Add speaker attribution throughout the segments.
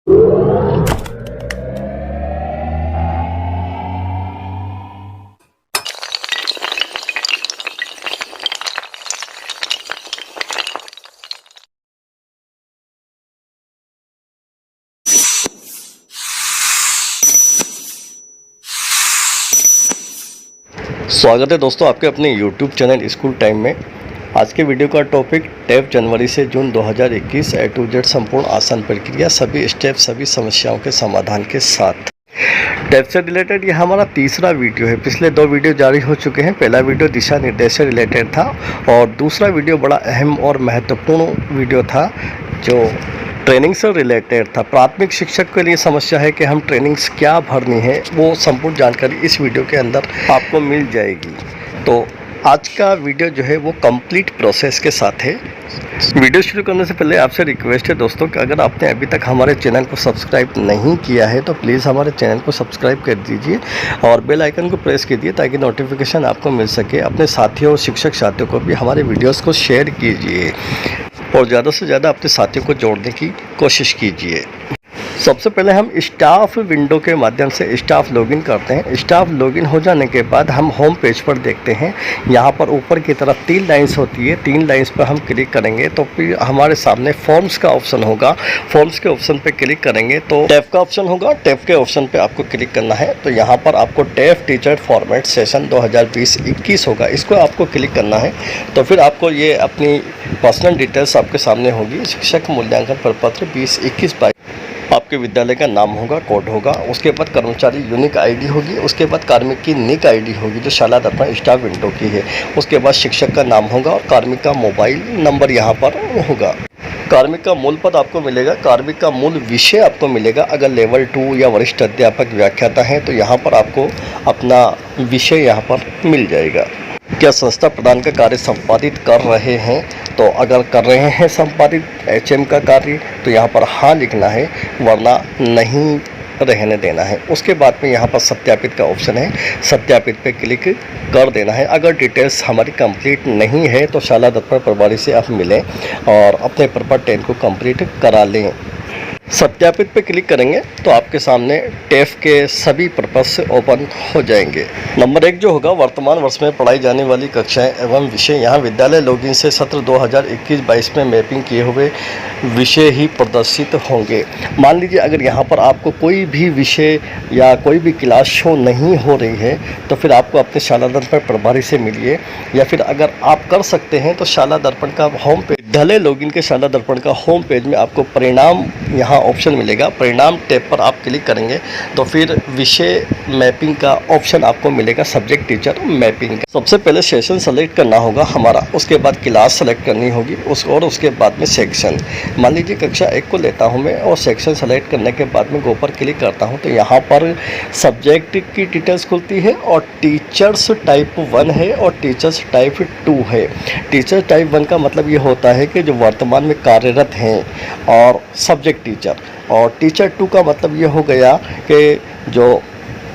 Speaker 1: स्वागत है दोस्तों आपके अपने YouTube चैनल स्कूल टाइम में। आज के वीडियो का टॉपिक टैप जनवरी से जून 2021 ए टू जेड संपूर्ण आसान प्रक्रिया, सभी स्टेप, सभी समस्याओं के समाधान के साथ। टैप से रिलेटेड यह हमारा तीसरा वीडियो है। पिछले 2 वीडियो जारी हो चुके हैं। पहला वीडियो दिशा निर्देश से रिलेटेड था और दूसरा वीडियो बड़ा अहम और महत्वपूर्ण वीडियो था जो ट्रेनिंग से रिलेटेड था। प्राथमिक शिक्षक के लिए समस्या है कि हम ट्रेनिंग्स क्या भरनी है, वो संपूर्ण जानकारी इस वीडियो के अंदर आपको मिल जाएगी। तो आज का वीडियो जो है वो कंप्लीट प्रोसेस के साथ है। वीडियो शुरू करने से पहले आपसे रिक्वेस्ट है दोस्तों कि अगर आपने अभी तक हमारे चैनल को सब्सक्राइब नहीं किया है तो प्लीज़ हमारे चैनल को सब्सक्राइब कर दीजिए और बेल आइकन को प्रेस कीजिए ताकि नोटिफिकेशन आपको मिल सके। अपने साथियों और शिक्षक साथियों को भी हमारे वीडियोस को शेयर कीजिए और ज़्यादा से ज़्यादा अपने साथियों को जोड़ने की कोशिश कीजिए। सबसे पहले हम स्टाफ विंडो के माध्यम से स्टाफ लॉगिन करते हैं। स्टाफ लॉगिन हो जाने के बाद हम होम पेज पर देखते हैं। यहाँ पर ऊपर की तरफ 3 लाइन्स होती है। 3 लाइन्स पर हम क्लिक करेंगे तो फिर हमारे सामने फॉर्म्स का ऑप्शन होगा। फॉर्म्स के ऑप्शन पे क्लिक करेंगे तो टैप का ऑप्शन होगा। टैप के ऑप्शन पे आपको क्लिक करना है तो यहाँ पर आपको टैप टीचर फॉर्मेट सेशन 2020-21 होगा, इसको आपको क्लिक करना है। तो फिर आपको ये अपनी पर्सनल डिटेल्स आपके सामने होगी। शिक्षक मूल्यांकन प्रपत्र 2021-22 आपके विद्यालय का नाम होगा, कोड होगा। उसके बाद कर्मचारी यूनिक आईडी होगी। उसके बाद कार्मिक की निक आईडी होगी जो शाला दर्पण स्टाफ विंडो की है। उसके बाद शिक्षक का नाम होगा और कार्मिक का मोबाइल नंबर यहाँ पर होगा। कार्मिक का मूल पद आपको मिलेगा। कार्मिक का मूल विषय आपको मिलेगा। अगर लेवल 2 या वरिष्ठ अध्यापक व्याख्याता हैं तो यहाँ पर आपको अपना विषय यहाँ पर मिल जाएगा। क्या संस्था प्रदान का कार्य संपादित कर रहे हैं, तो अगर कर रहे हैं संपादित HM का कार्य तो यहाँ पर हाँ लिखना है, वरना नहीं रहने देना है। उसके बाद में यहाँ पर सत्यापित का ऑप्शन है, सत्यापित पे क्लिक कर देना है। अगर डिटेल्स हमारी कंप्लीट नहीं है तो शाला दर्पण प्रभारी से आप मिलें और अपने पेपर 10 को कंप्लीट करा लें। सत्यापित पे क्लिक करेंगे तो आपके सामने टैप के सभी पर्पस ओपन हो जाएंगे। नंबर 1 जो होगा, वर्तमान वर्ष में पढ़ाई जाने वाली कक्षाएं एवं विषय। यहाँ विद्यालय लॉगिन से सत्र 2021-22 में मैपिंग किए हुए विषय ही प्रदर्शित होंगे। मान लीजिए अगर यहाँ पर आपको कोई भी विषय या कोई भी क्लास शो नहीं हो रही है तो फिर आपको अपने शाला दर्पण प्रभारी से मिलिए, या फिर अगर आप कर सकते हैं तो शाला दर्पण का होम पेज, विद्यालय लॉगिन के शाला दर्पण का होम पेज में आपको परिणाम यहाँ ऑप्शन मिलेगा। परिणाम टैब पर आप क्लिक करेंगे तो फिर विषय मैपिंग का ऑप्शन आपको मिलेगा, सब्जेक्ट टीचर मैपिंग का। सबसे पहले सेशन सेलेक्ट करना होगा हमारा, उसके बाद क्लास सेलेक्ट करनी होगी और उसके बाद में सेक्शन। मान लीजिए कक्षा 1 को लेता हूं मैं और सेक्शन सेलेक्ट करने के बाद में गो पर क्लिक करता हूं तो यहाँ पर सब्जेक्ट की डिटेल्स खुलती है और टीचर्स टाइप 1 है और टीचर्स टाइप 2 है। टीचर टाइप 1 का मतलब ये होता है कि जो वर्तमान में कार्यरत हैं और सब्जेक्ट टीचर, और टीचर 2 का मतलब ये हो गया कि जो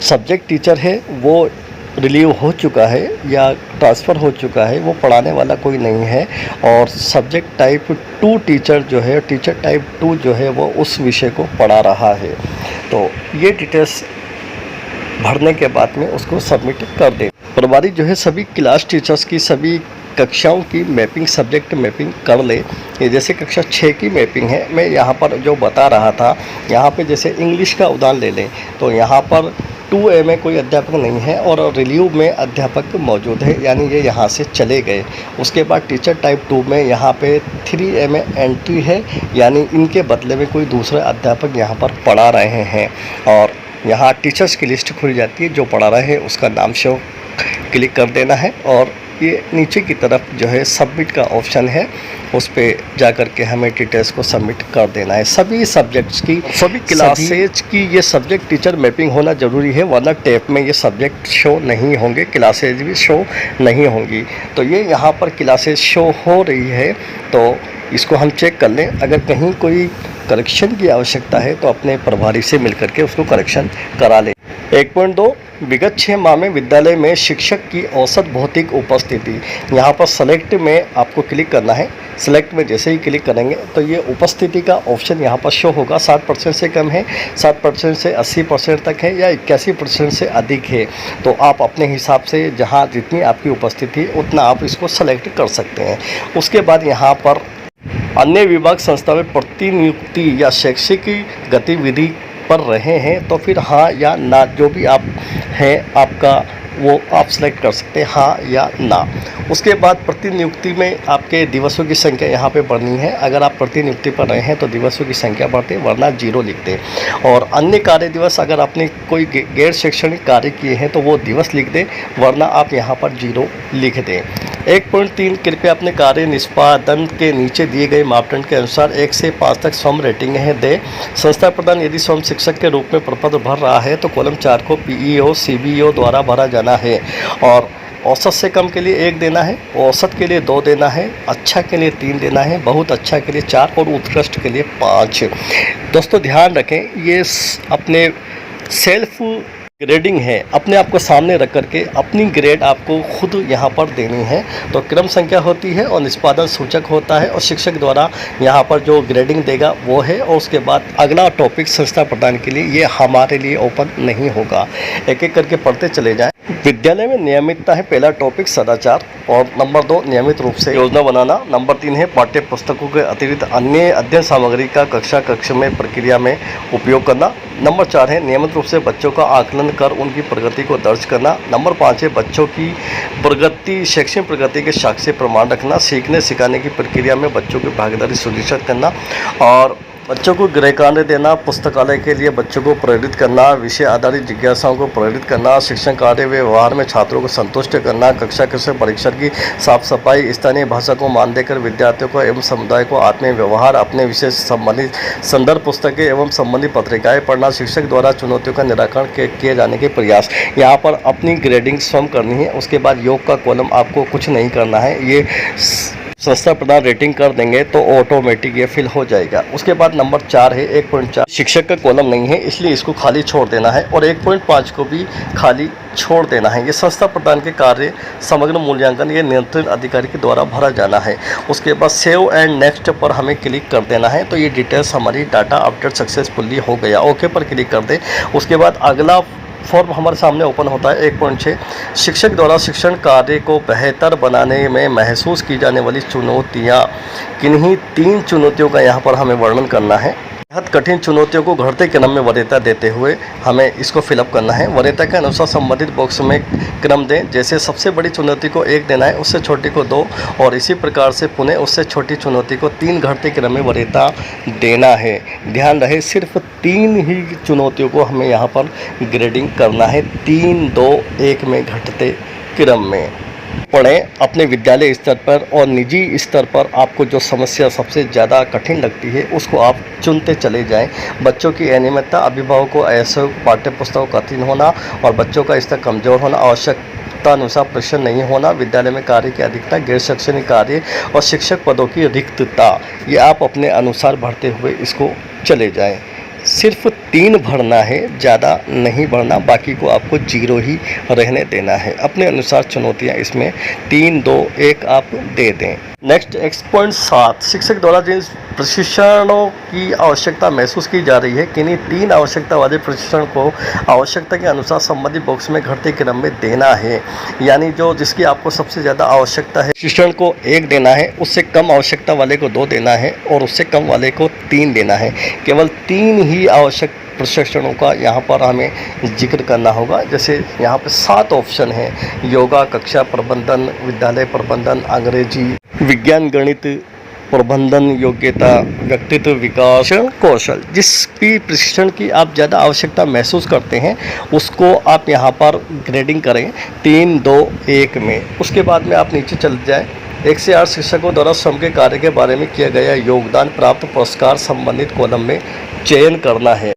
Speaker 1: सब्जेक्ट टीचर है वो रिलीव हो चुका है या ट्रांसफ़र हो चुका है, वो पढ़ाने वाला कोई नहीं है। और सब्जेक्ट टाइप 2 टीचर जो है, टीचर टाइप 2 जो है वो उस विषय को पढ़ा रहा है। तो ये डिटेल्स भरने के बाद में उसको सबमिट कर दें। प्रभारी जो है सभी क्लास टीचर्स की सभी कक्षाओं की मैपिंग, सब्जेक्ट मैपिंग कर ले। ये जैसे कक्षा 6 की मैपिंग है, मैं यहाँ पर जो बता रहा था, यहाँ पे जैसे इंग्लिश का उदाहरण ले लें तो यहाँ पर 2A में कोई अध्यापक नहीं है और रिलीव में अध्यापक मौजूद है, यानी ये यहाँ से चले गए। उसके बाद टीचर टाइप 2 में यहाँ पे 3A में एंट्री है, यानी इनके बदले में कोई दूसरे अध्यापक यहाँ पर पढ़ा रहे हैं और यहाँ टीचर्स की लिस्ट खुल जाती है। जो पढ़ा रहे हैं उसका नाम शो क्लिक कर देना है और ये नीचे की तरफ जो है सबमिट का ऑप्शन है, उस पर जा कर के हमें डिटेल्स को सबमिट कर देना है। सभी सब्जेक्ट्स की, सभी क्लासेज की ये सब्जेक्ट टीचर मैपिंग होना ज़रूरी है, वरना टैप में ये सब्जेक्ट शो नहीं होंगे, क्लासेज भी शो नहीं होंगी। तो ये यहाँ पर क्लासेज शो हो रही है तो इसको हम चेक कर लें। अगर कहीं कोई करेक्शन की आवश्यकता है तो अपने प्रभारी से मिल करके उसको करेक्शन करा लें। 1.2 विगत 6 माह में विद्यालय में शिक्षक की औसत भौतिक उपस्थिति, यहाँ पर सेलेक्ट में आपको क्लिक करना है। सेलेक्ट में जैसे ही क्लिक करेंगे तो ये उपस्थिति का ऑप्शन यहाँ पर शो होगा। 60% से कम है, 60% से 80% तक है या 81% से अधिक है। तो आप अपने हिसाब से जहाँ जितनी आपकी उपस्थिति है उतना आप इसको सेलेक्ट कर सकते हैं। उसके बाद यहाँ पर अन्य विभाग संस्था में प्रतिनियुक्ति या शैक्षिक गतिविधि पर रहे हैं तो फिर हाँ या ना, जो भी आप हैं आपका वो आप सेलेक्ट कर सकते हैं, हाँ या ना। उसके बाद प्रतिनियुक्ति में आपके दिवसों की संख्या यहाँ पे बढ़नी है। अगर आप प्रतिनियुक्ति पर रहे हैं तो दिवसों की संख्या बढ़ते, वरना 0 लिखते। और अन्य कार्य दिवस अगर आपने कोई गैर शैक्षणिक कार्य किए हैं तो वो दिवस लिख दें, वरना आप यहाँ पर 0 लिख दें। 1.3 कृपया अपने कार्य निष्पादन के नीचे दिए गए मापदंड के अनुसार 1 से 5 तक स्वयं रेटिंग दे। संस्था प्रधान यदि स्वयं शिक्षक के रूप में प्रपत्र भर रहा है तो कॉलम 4 को पीईओ सीबीओ द्वारा भरा जाना है। और औसत से कम के लिए 1 देना है, औसत के लिए 2 देना है, अच्छा के लिए 3 देना है, बहुत अच्छा के लिए 4 और उत्कृष्ट के लिए 5। दोस्तों ध्यान रखें, ये अपने सेल्फ ग्रेडिंग है, अपने आप को सामने रख करके अपनी ग्रेड आपको खुद यहाँ पर देनी है। तो क्रम संख्या होती है और निष्पादन सूचक होता है और शिक्षक द्वारा यहाँ पर जो ग्रेडिंग देगा वो है। और उसके बाद अगला टॉपिक संस्था प्रदान के लिए ये हमारे लिए ओपन नहीं होगा। एक एक करके पढ़ते चले जाएं। विद्यालय में नियमितता है पहला टॉपिक सदाचार, और नंबर 2 नियमित रूप से योजना बनाना, नंबर 3 है पाठ्य पुस्तकों के अतिरिक्त अन्य अध्ययन सामग्री का कक्ष में प्रक्रिया में उपयोग करना, नंबर 4 है नियमित रूप से बच्चों का आकलन कर उनकी प्रगति को दर्ज करना, नंबर 5 है बच्चों की प्रगति शैक्षणिक प्रगति के साक्ष्य प्रमाण रखना, सीखने सिखाने की प्रक्रिया में बच्चों की भागीदारी सुनिश्चित करना और बच्चों को गृह कार्य देना, पुस्तकालय के लिए बच्चों को प्रेरित करना, विषय आधारित जिज्ञासाओं को प्रेरित करना, शिक्षण कार्य व्यवहार में छात्रों को संतुष्ट करना, कक्षा के परिसर की साफ सफाई, स्थानीय भाषा को मान देकर विद्यार्थियों को एवं समुदाय को आत्मीय व्यवहार, अपने विषय से संबंधित संदर्भ पुस्तकें एवं संबंधित पत्रिकाएं पढ़ना, शिक्षक द्वारा चुनौतियों का निराकरण किए जाने के प्रयास। यहाँ पर अपनी ग्रेडिंग स्वयं करनी है। उसके बाद योग का कॉलम आपको कुछ नहीं करना है, ये संस्था प्रदान रेटिंग कर देंगे तो ऑटोमेटिक ये फिल हो जाएगा। उसके बाद नंबर 4 है 1.4 शिक्षक का कॉलम नहीं है, इसलिए इसको खाली छोड़ देना है और 1.5 को भी खाली छोड़ देना है। ये संस्था प्रदान के कार्य समग्र मूल्यांकन ये नियंत्रण अधिकारी के द्वारा भरा जाना है। उसके बाद सेव एंड नेक्स्ट पर हमें क्लिक कर देना है। तो ये डिटेल्स हमारी डाटा अपडेट सक्सेसफुली हो गया, ओके पर क्लिक कर दें। उसके बाद अगला फॉर्म हमारे सामने ओपन होता है 1.6 शिक्षक द्वारा शिक्षण कार्य को बेहतर बनाने में महसूस की जाने वाली चुनौतियाँ। किन्हीं 3 चुनौतियों का यहाँ पर हमें वर्णन करना है। बेहद कठिन चुनौतियों को घटते क्रम में वरीयता देते हुए हमें इसको फिलअप करना है। वरीयता के अनुसार संबंधित बॉक्स में क्रम दें, जैसे सबसे बड़ी चुनौती को 1 देना है, उससे छोटी को 2 और इसी प्रकार से पुनः उससे छोटी चुनौती को 3 घटते क्रम में वरीयता देना है। ध्यान रहे सिर्फ 3 ही चुनौतियों को हमें यहाँ पर ग्रेडिंग करना है, 3, 2, 1 में घटते क्रम में। पढ़ें अपने विद्यालय स्तर पर और निजी स्तर पर आपको जो समस्या सबसे ज़्यादा कठिन लगती है उसको आप चुनते चले जाएं। बच्चों की अनियमितता, अभिभावकों को ऐसे पाठ्य पुस्तकों कठिन होना और बच्चों का स्तर कमज़ोर होना, आवश्यकता अनुसार प्रश्न नहीं होना, विद्यालय में कार्य की अधिकता, गैर शैक्षणिक कार्य और शिक्षक पदों की रिक्तता, ये आप अपने अनुसार भरते हुए इसको चले जाएं। सिर्फ 3 भरना है, ज़्यादा नहीं भरना, बाकी को आपको 0 ही रहने देना है। अपने अनुसार चुनौतियाँ इसमें 3, 2, 1 आप दे दें। नेक्स्ट 1.7 शिक्षक द्वारा जिन प्रशिक्षणों की आवश्यकता महसूस की जा रही है, किन्हीं 3 आवश्यकता वाले प्रशिक्षण को आवश्यकता के अनुसार संबंधित बॉक्स में घटते क्रम में देना है। यानी जो जिसकी आपको सबसे ज़्यादा आवश्यकता है प्रशिक्षण को 1 देना है, उससे कम आवश्यकता वाले को 2 देना है और उससे कम वाले को 3 देना है। केवल 3 ही आवश्यक प्रशिक्षणों का यहाँ पर हमें जिक्र करना होगा। जैसे यहाँ पे 7 ऑप्शन हैं, योगा, कक्षा प्रबंधन, विद्यालय प्रबंधन, अंग्रेजी, विज्ञान, गणित, प्रबंधन, योग्यता, व्यक्तित्व विकास, कौशल। जिस भी प्रशिक्षण की आप ज़्यादा आवश्यकता महसूस करते हैं उसको आप यहाँ पर ग्रेडिंग करें 3, 2, 1 में। उसके बाद में आप नीचे चल जाएँ। 1 से 8 शिक्षकों द्वारा स्वयं के कार्य के बारे में किया गया योगदान प्राप्त पुरस्कार संबंधित कॉलम में चयन करना है।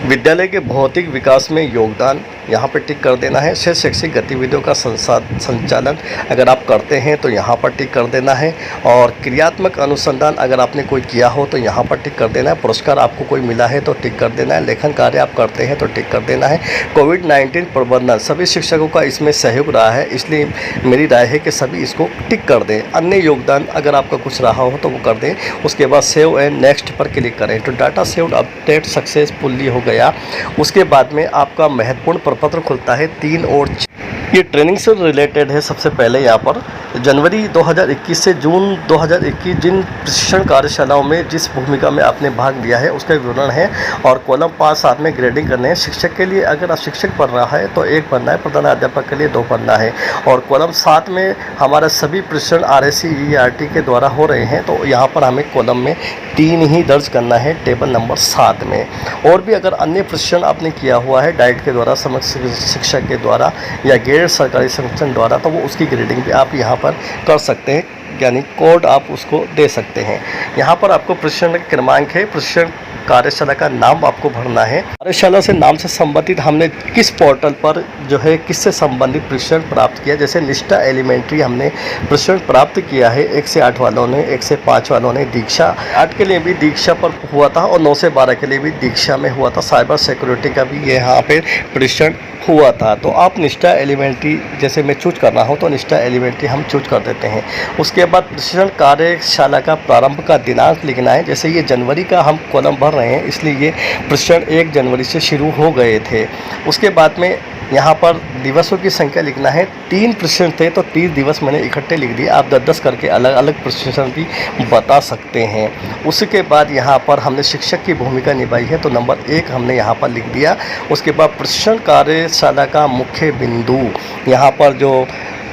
Speaker 1: विद्यालय के भौतिक विकास में योगदान, यहाँ पर टिक कर देना है। शैक्षिक गतिविधियों का संचालन अगर आप करते हैं तो यहाँ पर टिक कर देना है। और क्रियात्मक अनुसंधान अगर आपने कोई किया हो तो यहाँ पर टिक कर देना है। पुरस्कार आपको कोई मिला है तो टिक कर देना है। लेखन कार्य आप करते हैं तो टिक कर देना है। कोविड-19 प्रबंधन, सभी शिक्षकों का इसमें सहयोग रहा है, इसलिए मेरी राय है कि सभी इसको टिक कर दें। अन्य योगदान अगर आपका कुछ रहा हो तो वो कर दें। उसके बाद सेव एंड नेक्स्ट पर क्लिक करें तो डाटा सेव्ड अपडेट सक्सेसफुली हो गया। उसके बाद में आपका महत्वपूर्ण प्रपत्र खुलता है 3 और 6। ये ट्रेनिंग से रिलेटेड है। सबसे पहले यहाँ पर जनवरी 2021 से जून 2021 जिन प्रशिक्षण कार्यशालाओं में जिस भूमिका में आपने भाग लिया है उसका विवरण है। और कॉलम 5 साथ में ग्रेडिंग करने हैं। शिक्षक के लिए अगर आप शिक्षक पढ़ रहा है तो 1 पढ़ना है, प्रधान अध्यापक के लिए 2 पढ़ना है। और कॉलम 7 में हमारा सभी प्रशिक्षण RSC ERT के द्वारा हो रहे हैं तो यहाँ पर हमें कॉलम में 3 ही दर्ज करना है टेबल नंबर 7 में। और भी अगर अन्य प्रशिक्षण आपने किया हुआ है डाइट के द्वारा, समग्र शिक्षा के द्वारा या गैर सरकारी संगठन द्वारा, तो वो उसकी ग्रेडिंग भी आप यहाँ पर कर सकते हैं, यानी कोड आप उसको दे सकते हैं। यहाँ पर आपको प्रशिक्षण क्रमांक है, प्रशिक्षण कार्यशाला का नाम आपको भरना है। कार्यशाला से नाम से संबंधित हमने किस पोर्टल पर जो है किससे संबंधित प्रशिक्षण प्राप्त किया। जैसे निष्ठा एलिमेंट्री हमने प्रशिक्षण प्राप्त किया है 1 से 8 वालों ने, 1 से 5 वालों ने दीक्षा 8 के लिए भी दीक्षा पर हुआ था और 9 से 12 के लिए भी दीक्षा में हुआ था। साइबर सिक्योरिटी का भी यहाँ पे प्रशिक्षण हुआ था। तो आप निष्ठा एलिमेंट्री, जैसे मैं चूज करना हो तो निष्ठा एलिमेंट्री हम चूज कर देते हैं। उसके बाद प्रशिक्षण कार्यशाला का प्रारंभ का दिनांक लिखना है। जैसे ये जनवरी का हम कॉलम भर रहे हैं इसलिए ये प्रशिक्षण 1 जनवरी से शुरू हो गए थे। उसके बाद में यहाँ पर दिवसों की संख्या लिखना है। 3 प्रशिक्षण थे तो 30 दिवस मैंने इकट्ठे लिख दिए। आप 10-10 करके अलग अलग प्रशिक्षण भी बता सकते हैं। उसके बाद यहाँ पर हमने शिक्षक की भूमिका निभाई है तो नंबर 1 हमने यहाँ पर लिख दिया। उसके बाद प्रशिक्षण कार्यशाला का मुख्य बिंदु, यहाँ पर जो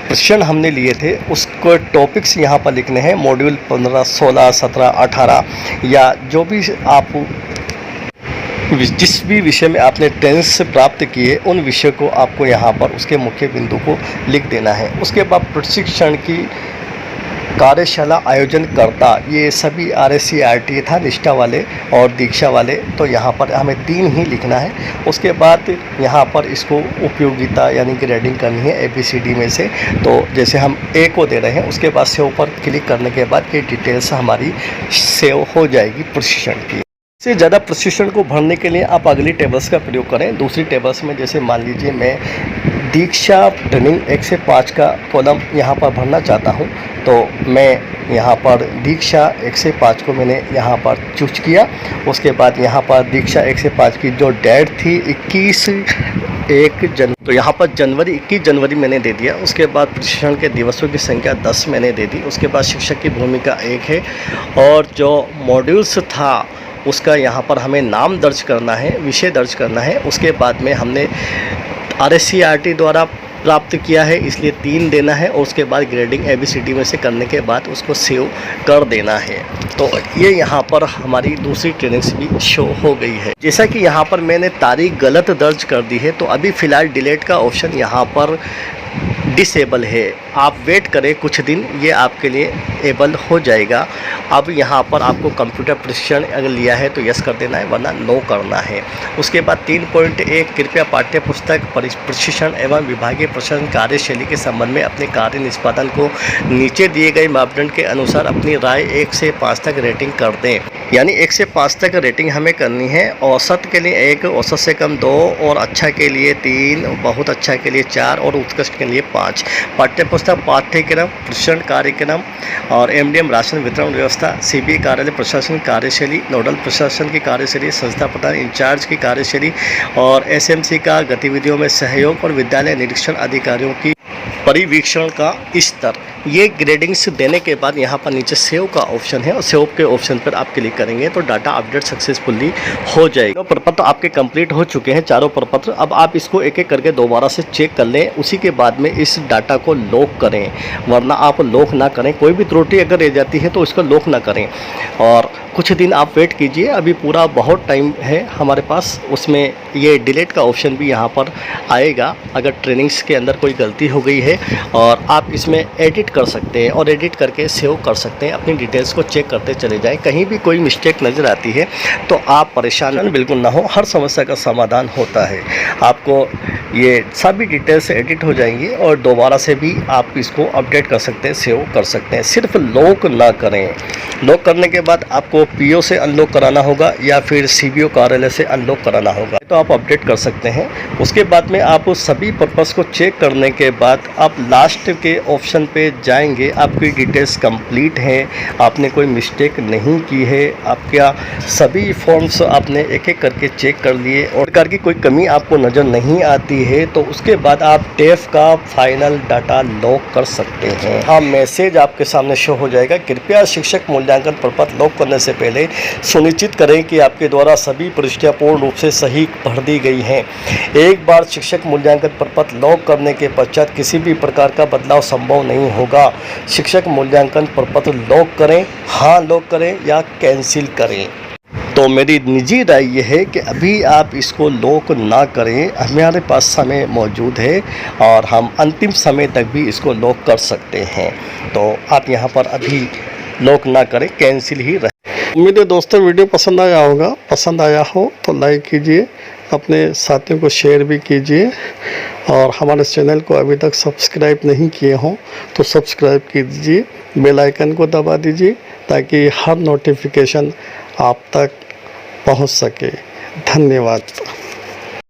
Speaker 1: प्रशिक्षण हमने लिए थे उसको टॉपिक्स यहाँ पर लिखने हैं। मॉड्यूल 15, 16, 17, 18 या जो भी आप जिस भी विषय में आपने ट्रेनिंग से प्राप्त किए उन विषय को आपको यहाँ पर उसके मुख्य बिंदु को लिख देना है। उसके बाद प्रशिक्षण की कार्यशाला आयोजन करता, ये सभी RSC ERT था, निष्ठा वाले और दीक्षा वाले, तो यहाँ पर हमें 3 ही लिखना है। उसके बाद यहाँ पर इसको उपयोगिता यानी ग्रेडिंग करनी है ABCD में से। तो जैसे हम A को दे रहे हैं उसके बाद सेव पर क्लिक करने के बाद ये डिटेल्स हमारी सेव हो जाएगी प्रशिक्षण की। इससे ज़्यादा प्रशिक्षण को भरने के लिए आप अगली टेबल्स का प्रयोग करें। दूसरी टेबल्स में जैसे मान लीजिए मैं दीक्षा ट्रेनिंग 1 से 5 का कॉलम यहाँ पर भरना चाहता हूँ तो मैं यहाँ पर दीक्षा 1 से 5 को मैंने यहाँ पर चूज किया। उसके बाद यहाँ पर दीक्षा 1 से 5 की जो डेट थी 21 जनवरी, तो यहाँ पर 21 जनवरी मैंने दे दिया। उसके बाद प्रशिक्षण के दिवसों की संख्या 10 मैंने दे दी। उसके बाद शिक्षक की भूमिका 1 है और जो मॉड्यूल्स था उसका यहाँ पर हमें नाम दर्ज करना है, विषय दर्ज करना है। उसके बाद में हमने RSC ERT द्वारा प्राप्त किया है इसलिए 3 देना है और उसके बाद ग्रेडिंग ABCD में से करने के बाद उसको सेव कर देना है। तो ये यहाँ पर हमारी दूसरी ट्रेनिंग्स भी शो हो गई है। जैसा कि यहाँ पर मैंने तारीख गलत दर्ज कर दी है तो अभी फ़िलहाल डिलीट का ऑप्शन यहाँ पर डिसेबल है। आप वेट करें कुछ दिन, ये आपके लिए एबल हो जाएगा। अब यहाँ पर आपको कंप्यूटर प्रशिक्षण अगर लिया है तो यस कर देना है वरना नो करना है। उसके बाद 3.1 कृपया पाठ्य पुस्तक प्रशिक्षण एवं विभागीय प्रशिक्षण कार्यशैली के संबंध में अपने कार्य निष्पादन को नीचे दिए गए मापदंड के अनुसार अपनी राय 1 से 5 तक रेटिंग कर दें। यानी 1 से 5 तक रेटिंग हमें करनी है। औसत के लिए 1, औसत से कम 2 और अच्छा के लिए 3, बहुत अच्छा के लिए 4 और उत्कृष्ट के लिए 5। पाठ्यपुस्तक, पाठ्यक्रम, प्रशिक्षण कार्यक्रम और MDM राशन वितरण व्यवस्था, CBA कार्यालय प्रशासन कार्यशैली, नोडल प्रशासन की कार्यशैली, संस्था प्रधान इंचार्ज की कार्यशैली और SMC का गतिविधियों में सहयोग और विद्यालय निरीक्षण अधिकारियों की परिवीक्षण का स्तर। ये ग्रेडिंग्स देने के बाद यहाँ पर नीचे सेव का ऑप्शन है और सेव के ऑप्शन पर आप क्लिक करेंगे तो डाटा अपडेट सक्सेसफुली हो जाएगा। प्रपत्र आपके कंप्लीट हो चुके हैं, चारों प्रपत्र। अब आप इसको एक एक करके दोबारा से चेक कर लें। उसी के बाद में इस डाटा को लॉक करें, वरना आप लॉक ना करें। कोई भी त्रुटि अगर रह जाती है तो इसको लॉक ना करें और कुछ दिन आप वेट कीजिए। अभी पूरा बहुत टाइम है हमारे पास। उसमें ये डिलीट का ऑप्शन भी यहाँ पर आएगा। अगर ट्रेनिंग्स के अंदर कोई गलती हो गई है है और आप इसमें एडिट कर सकते हैं और एडिट करके सेव कर सकते हैं। अपनी डिटेल्स को चेक करते चले जाएं। कहीं भी कोई मिस्टेक नज़र आती है तो आप परेशान बिल्कुल ना हो, हर समस्या का समाधान होता है। आपको ये सभी डिटेल्स एडिट हो जाएंगी और दोबारा से भी आप इसको अपडेट कर सकते हैं, सेव कर सकते हैं। सिर्फ लॉक ना करें। लॉक करने के बाद आपको पीओ से अनलॉक कराना होगा या फिर सीबीओ कार्यालय से अनलॉक कराना होगा, तो आप अपडेट कर सकते हैं। उसके बाद में आप उस सभी पर्पस को चेक करने के बाद आप लास्ट के ऑप्शन पे जाएंगे। आपकी डिटेल्स कंप्लीट हैं, आपने कोई मिस्टेक नहीं की है, आपका सभी फॉर्म्स आपने एक एक करके चेक कर लिए और प्रकार की कोई कमी आपको नज़र नहीं आती है, तो उसके बाद आप टेफ का फाइनल डाटा लॉक कर सकते हैं। हाँ, मैसेज आपके सामने शो हो जाएगा। कृपया शिक्षक मूल्यांकन प्रपत्र लॉक करने से पहले सुनिश्चित करें कि आपके द्वारा सभी प्रविष्टियां पूर्ण रूप से सही भर दी गई हैं। एक बार शिक्षक मूल्यांकन प्रपत्र लॉक करने के पश्चात किसी भी प्रकार का बदलाव संभव नहीं होगा। शिक्षक मूल्यांकन प्रपत्र लॉक करें, हाँ लॉक करें या कैंसिल करें। तो मेरी निजी राय ये है कि अभी आप इसको लॉक ना करें। हमारे पास समय मौजूद है और हम अंतिम समय तक भी इसको लॉक कर सकते हैं, तो आप यहाँ पर अभी लॉक ना करें, कैंसिल ही रहे। उम्मीद है दोस्तों वीडियो पसंद आया होगा। पसंद आया हो तो लाइक कीजिए, अपने साथियों को शेयर भी कीजिए और हमारे चैनल को अभी तक सब्सक्राइब नहीं किए हों तो सब्सक्राइब कीजिए, बेल आइकन को दबा दीजिए ताकि हर नोटिफिकेशन आप तक पहुंच सके। धन्यवाद।